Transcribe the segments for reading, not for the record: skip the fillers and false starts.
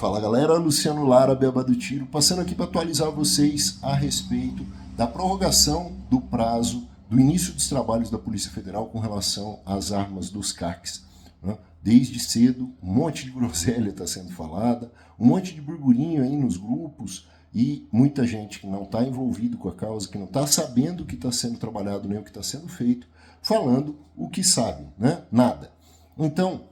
Fala galera, Luciano Lara, Beba do Tiro, passando aqui para atualizar vocês a respeito da prorrogação do prazo do início dos trabalhos da Polícia Federal com relação às armas dos CACs. Né? Desde cedo, um monte de groselha está sendo falada, um monte de burburinho aí nos grupos e muita gente que não está envolvido com a causa, que não está sabendo o que está sendo trabalhado nem o que está sendo feito, falando o que sabe, né? Nada. Então,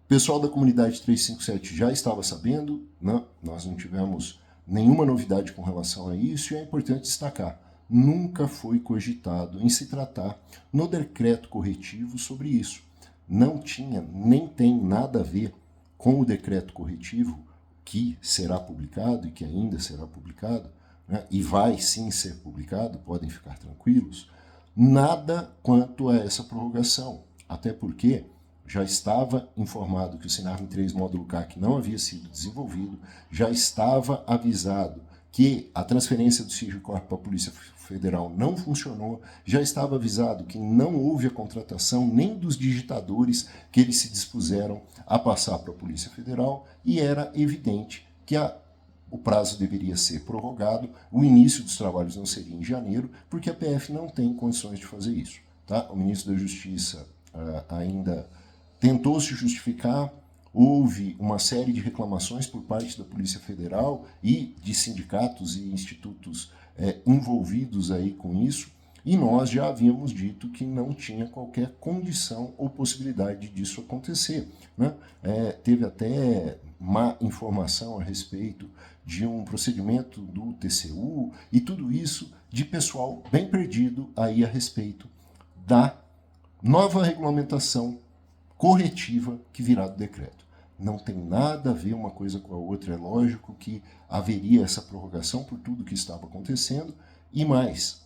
pessoal da comunidade 357 já estava sabendo, né? Nós não tivemos nenhuma novidade com relação a isso, e é importante destacar, nunca foi cogitado em se tratar no decreto corretivo sobre isso. Não tinha, nem tem nada a ver com o decreto corretivo que será publicado e que ainda será publicado, né? E vai sim ser publicado, podem ficar tranquilos, nada quanto a essa prorrogação, até porque já estava informado que o Sinarme 3 módulo CAC não havia sido desenvolvido, já estava avisado que a transferência do SIGICORP para a Polícia Federal não funcionou, já estava avisado que não houve a contratação nem dos digitadores que eles se dispuseram a passar para a Polícia Federal, e era evidente que o prazo deveria ser prorrogado, o início dos trabalhos não seria em janeiro, porque a PF não tem condições de fazer isso. Tá? O ministro da Justiça ainda tentou se justificar, houve uma série de reclamações por parte da Polícia Federal e de sindicatos e institutos envolvidos aí com isso, e nós já havíamos dito que não tinha qualquer condição ou possibilidade disso acontecer. Né? Teve até má informação a respeito de um procedimento do TCU e tudo isso de pessoal bem perdido aí a respeito da nova regulamentação corretiva que virá do decreto. Não tem nada a ver uma coisa com a outra, é lógico que haveria essa prorrogação por tudo que estava acontecendo, e mais,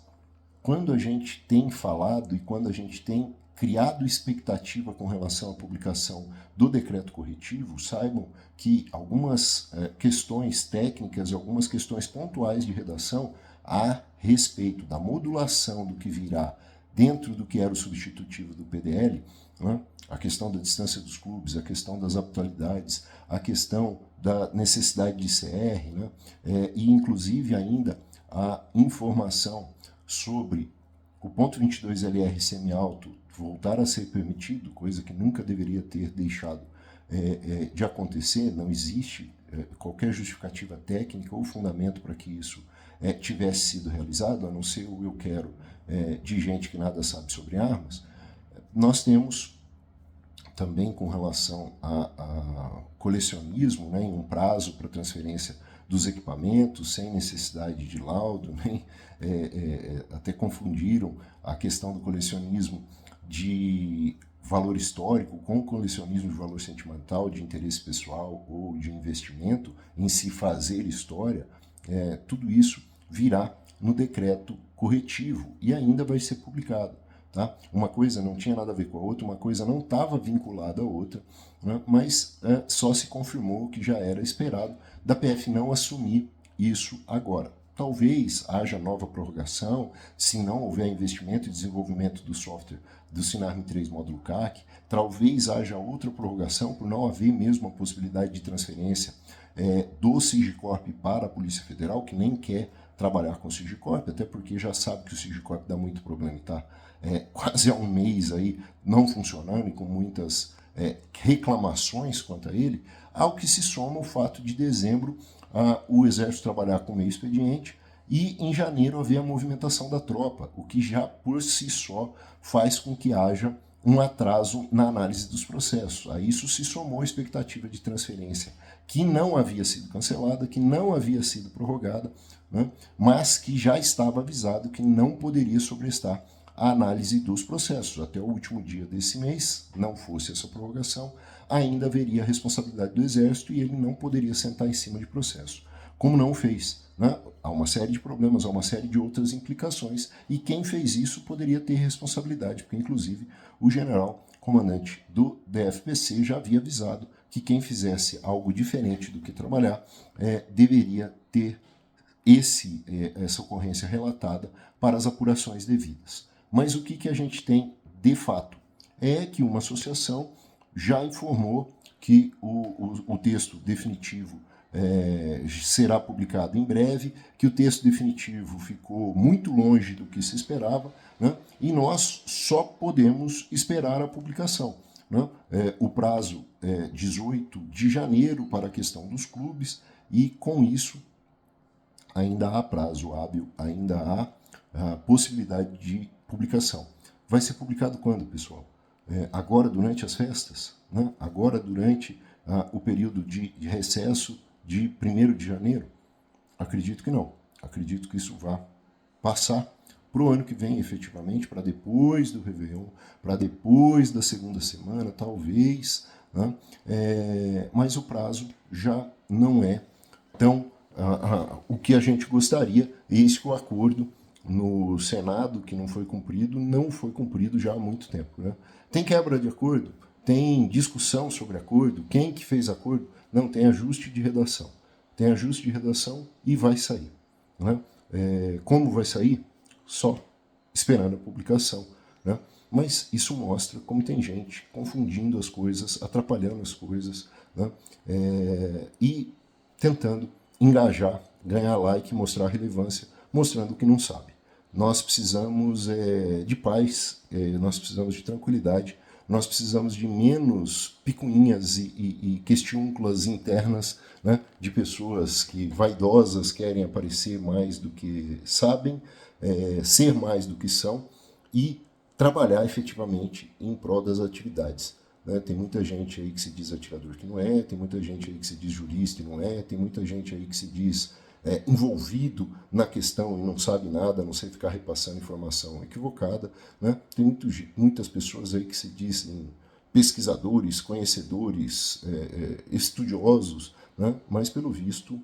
quando a gente tem falado e quando a gente tem criado expectativa com relação à publicação do decreto corretivo, saibam que algumas questões técnicas e algumas questões pontuais de redação a respeito da modulação do que virá dentro do que era o substitutivo do PDL, né? A questão da distância dos clubes, a questão das habitualidades, a questão da necessidade de CR, né? E inclusive ainda a informação sobre o ponto 22 LR semi-alto voltar a ser permitido, coisa que nunca deveria ter deixado de acontecer, não existe qualquer justificativa técnica ou fundamento para que isso tivesse sido realizado, a não ser o eu quero de gente que nada sabe sobre armas. Nós temos também com relação a colecionismo, né, em um prazo para transferência dos equipamentos, sem necessidade de laudo, nem, até confundiram a questão do colecionismo de valor histórico com o colecionismo de valor sentimental, de interesse pessoal ou de investimento em se fazer história. Tudo isso virá no decreto corretivo e ainda vai ser publicado. Tá? Uma coisa não tinha nada a ver com a outra, uma coisa não estava vinculada à outra, né? Mas só se confirmou o que já era esperado da PF não assumir isso agora. Talvez haja nova prorrogação, se não houver investimento e desenvolvimento do software do Sinarme 3 módulo CAC, talvez haja outra prorrogação por não haver mesmo a possibilidade de transferência do SIGICORP para a Polícia Federal, que nem quer trabalhar com o SIGICORP, até porque já sabe que o SIGICORP dá muito problema, tá? Quase há um mês aí não funcionando e com muitas reclamações quanto a ele, ao que se soma o fato de dezembro o Exército trabalhar com meio expediente e em janeiro haver a movimentação da tropa, o que já por si só faz com que haja um atraso na análise dos processos. A isso se somou a expectativa de transferência que não havia sido cancelada, que não havia sido prorrogada, né, mas que já estava avisado que não poderia sobrestar a análise dos processos. Até o último dia desse mês, não fosse essa prorrogação, ainda haveria a responsabilidade do Exército e ele não poderia sentar em cima de processo. Como não o fez, né? Há uma série de problemas, há uma série de outras implicações, e quem fez isso poderia ter responsabilidade, porque inclusive o general comandante do DFPC já havia avisado que quem fizesse algo diferente do que trabalhar deveria ter essa ocorrência relatada para as apurações devidas. Mas o que a gente tem de fato é que uma associação já informou que o texto definitivo será publicado em breve, que o texto definitivo ficou muito longe do que se esperava, né? E nós só podemos esperar a publicação, né? O prazo é 18 de janeiro para a questão dos clubes, e com isso ainda há prazo hábil, ainda há a possibilidade de publicação. Vai ser publicado quando, pessoal? Agora durante as festas? Né? Agora durante o período de recesso de 1º de janeiro? Acredito que não. Acredito que isso vá passar para o ano que vem, efetivamente, para depois do Réveillon, para depois da segunda semana, talvez, né? Mas o prazo já não é tão o que a gente gostaria. Eis que o acordo no Senado, que não foi cumprido já há muito tempo, né? Tem quebra de acordo? Tem discussão sobre acordo? Quem que fez acordo? Não, tem ajuste de redação. Tem ajuste de redação e vai sair, né? Como vai sair? Só esperando a publicação, né? Mas isso mostra como tem gente confundindo as coisas, atrapalhando as coisas, né? E tentando engajar, ganhar like, mostrar relevância, mostrando que não sabe. Nós precisamos de paz, nós precisamos de tranquilidade, nós precisamos de menos picuinhas e questiúnculas internas, né, de pessoas que vaidosas querem aparecer mais do que sabem, ser mais do que são e trabalhar efetivamente em prol das atividades. Né? Tem muita gente aí que se diz atirador que não é, tem muita gente aí que se diz jurista e não é, tem muita gente aí que se diz envolvido na questão e não sabe nada, a não sei ficar repassando informação equivocada. Né? Tem muitas pessoas aí que se dizem pesquisadores, conhecedores, estudiosos, né? Mas pelo visto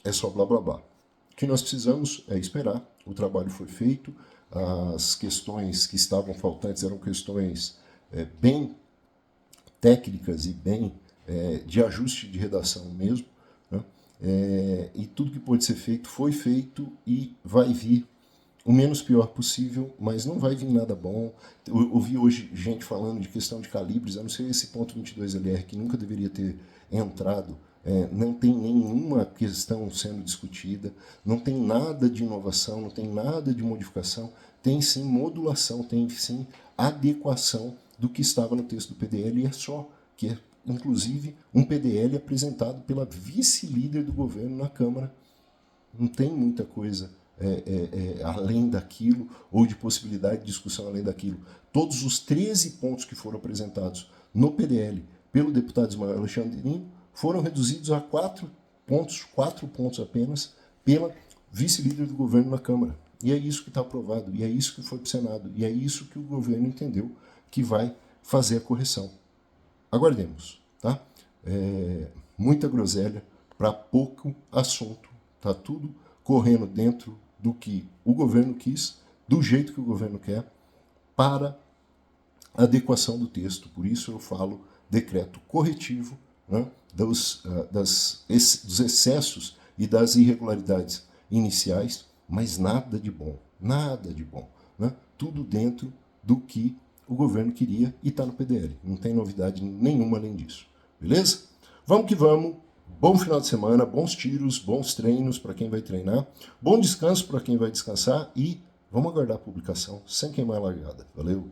é só blá blá blá. O que nós precisamos é esperar, o trabalho foi feito, as questões que estavam faltantes eram questões bem técnicas e bem de ajuste de redação mesmo, né? E tudo que pôde ser feito foi feito e vai vir o menos pior possível, mas não vai vir nada bom. Eu ouvi hoje gente falando de questão de calibres, eu não sei, esse ponto 22LR que nunca deveria ter entrado, não tem nenhuma questão sendo discutida, não tem nada de inovação, não tem nada de modificação, tem sim modulação, tem sim adequação do que estava no texto do PDL, e é só que é, inclusive, um PDL apresentado pela vice-líder do governo na Câmara. Não tem muita coisa além daquilo, ou de possibilidade de discussão além daquilo. Todos os 13 pontos que foram apresentados no PDL pelo deputado Ismael Alexandrino foram reduzidos a 4 pontos apenas, pela vice-líder do governo na Câmara. E é isso que está aprovado, e é isso que foi para o Senado, e é isso que o governo entendeu que vai fazer a correção. Aguardemos, tá? Muita groselha para pouco assunto. Tá tudo correndo dentro do que o governo quis, do jeito que o governo quer, para adequação do texto. Por isso eu falo decreto corretivo, né, dos excessos e das irregularidades iniciais, mas nada de bom, né? Tudo dentro do que o governo queria e está no PDL. Não tem novidade nenhuma além disso. Beleza? Vamos que vamos. Bom final de semana, bons tiros, bons treinos para quem vai treinar, bom descanso para quem vai descansar e vamos aguardar a publicação sem queimar a largada. Valeu!